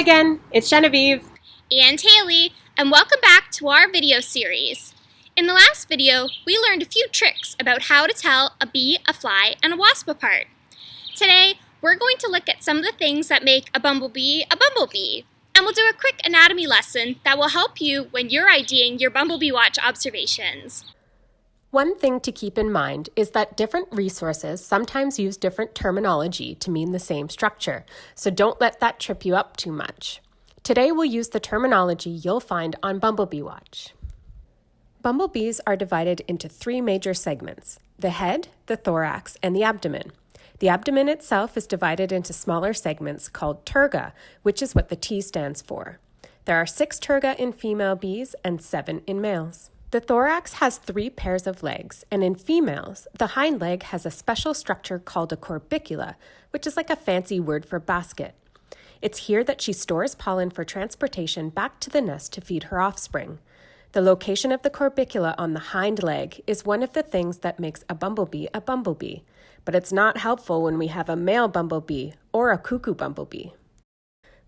again, it's Genevieve and Hayley, and welcome back to our video series. In the last video, we learned a few tricks about how to tell a bee, a fly, and a wasp apart. Today, we're going to look at some of the things that make a bumblebee, and we'll do a quick anatomy lesson that will help you when you're IDing your Bumblebee Watch observations. One thing to keep in mind is that different resources sometimes use different terminology to mean the same structure, so don't let that trip you up too much. Today we'll use the terminology you'll find on Bumblebee Watch. Bumblebees are divided into three major segments: the head, the thorax, and the abdomen. The abdomen itself is divided into smaller segments called terga, which is what the T stands for. There are 6 terga in female bees and 7 in males. The thorax has 3 pairs of legs, and in females, the hind leg has a special structure called a corbicula, which is like a fancy word for basket. It's here that she stores pollen for transportation back to the nest to feed her offspring. The location of the corbicula on the hind leg is one of the things that makes a bumblebee, but it's not helpful when we have a male bumblebee or a cuckoo bumblebee.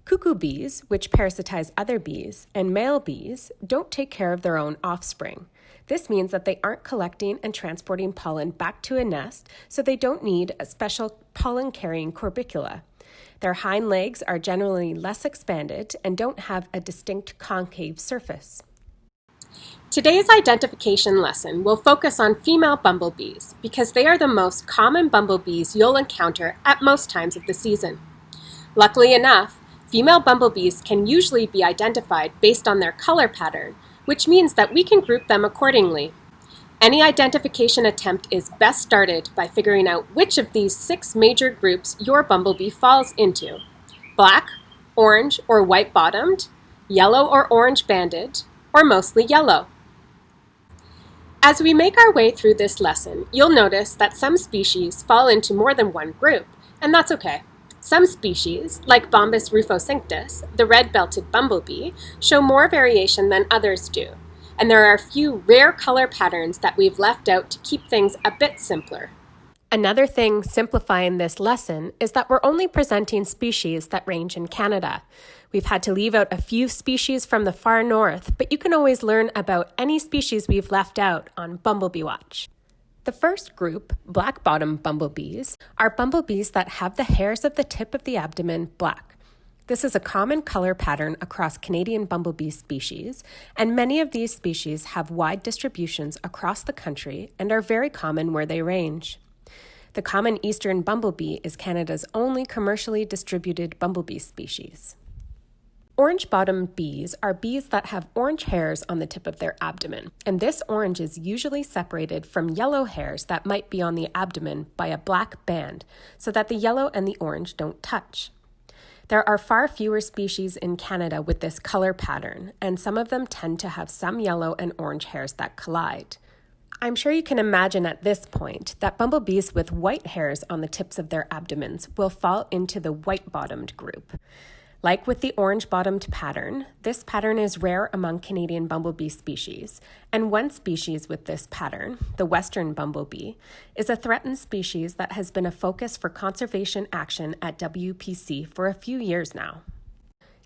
Cuckoo bees, which parasitize other bees, and male bees don't take care of their own offspring. This means that they aren't collecting and transporting pollen back to a nest, so they don't need a special pollen-carrying corbicula. Their hind legs are generally less expanded and don't have a distinct concave surface. Today's identification lesson will focus on female bumblebees because they are the most common bumblebees you'll encounter at most times of the season. Luckily enough, female bumblebees can usually be identified based on their color pattern, which means that we can group them accordingly. Any identification attempt is best started by figuring out which of these 6 major groups your bumblebee falls into: black, orange, or white-bottomed, yellow or orange banded, or mostly yellow. As we make our way through this lesson, you'll notice that some species fall into more than one group, and that's okay. Some species, like Bombus rufocinctus, the red-belted bumblebee, show more variation than others do, and there are a few rare color patterns that we've left out to keep things a bit simpler. Another thing simplifying this lesson is that we're only presenting species that range in Canada. We've had to leave out a few species from the far north, but you can always learn about any species we've left out on Bumblebee Watch. The first group, black-bottomed bumblebees, are bumblebees that have the hairs of the tip of the abdomen black. This is a common color pattern across Canadian bumblebee species, and many of these species have wide distributions across the country and are very common where they range. The common eastern bumblebee is Canada's only commercially distributed bumblebee species. Orange-bottomed bees are bees that have orange hairs on the tip of their abdomen, and this orange is usually separated from yellow hairs that might be on the abdomen by a black band, so that the yellow and the orange don't touch. There are far fewer species in Canada with this color pattern, and some of them tend to have some yellow and orange hairs that collide. I'm sure you can imagine at this point that bumblebees with white hairs on the tips of their abdomens will fall into the white-bottomed group. Like with the orange-bottomed pattern, this pattern is rare among Canadian bumblebee species, and one species with this pattern, the western bumblebee, is a threatened species that has been a focus for conservation action at WPC for a few years now.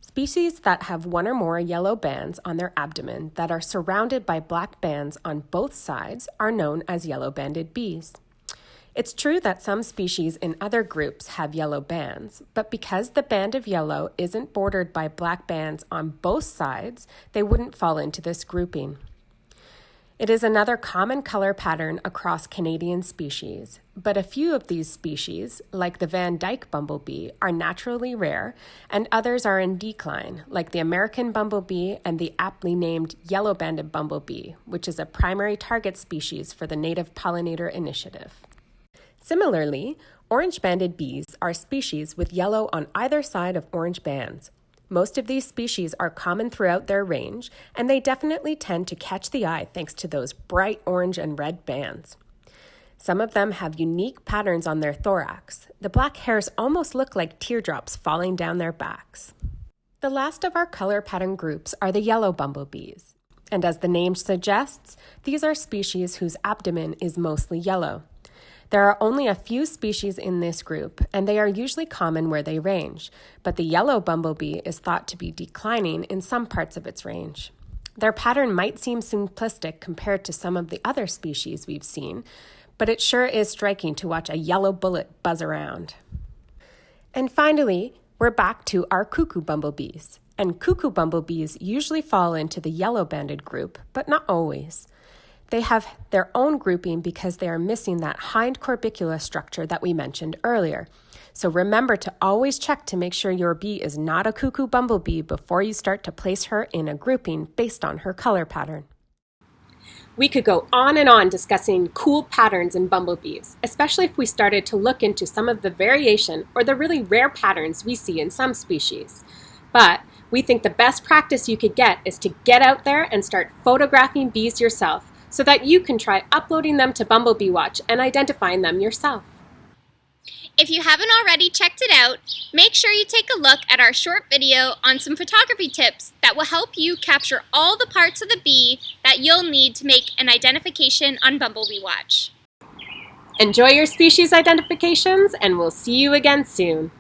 Species that have one or more yellow bands on their abdomen that are surrounded by black bands on both sides are known as yellow-banded bees. It's true that some species in other groups have yellow bands, but because the band of yellow isn't bordered by black bands on both sides, they wouldn't fall into this grouping. It is another common color pattern across Canadian species, but a few of these species, like the Van Dyke bumblebee, are naturally rare, and others are in decline, like the American bumblebee and the aptly named yellow-banded bumblebee, which is a primary target species for the Native Pollinator Initiative. Similarly, orange-banded bees are species with yellow on either side of orange bands. Most of these species are common throughout their range, and they definitely tend to catch the eye thanks to those bright orange and red bands. Some of them have unique patterns on their thorax. The black hairs almost look like teardrops falling down their backs. The last of our color pattern groups are the yellow bumblebees. And as the name suggests, these are species whose abdomen is mostly yellow. There are only a few species in this group, and they are usually common where they range, but the yellow bumblebee is thought to be declining in some parts of its range. Their pattern might seem simplistic compared to some of the other species we've seen, but it sure is striking to watch a yellow bullet buzz around. And finally, we're back to our cuckoo bumblebees. And cuckoo bumblebees usually fall into the yellow-banded group, but not always. They have their own grouping because they are missing that hind corbicula structure that we mentioned earlier. So remember to always check to make sure your bee is not a cuckoo bumblebee before you start to place her in a grouping based on her color pattern. We could go on and on discussing cool patterns in bumblebees, especially if we started to look into some of the variation or the really rare patterns we see in some species. But we think the best practice you could get is to get out there and start photographing bees yourself so that you can try uploading them to Bumblebee Watch and identifying them yourself. If you haven't already checked it out, make sure you take a look at our short video on some photography tips that will help you capture all the parts of the bee that you'll need to make an identification on Bumblebee Watch. Enjoy your species identifications, and we'll see you again soon.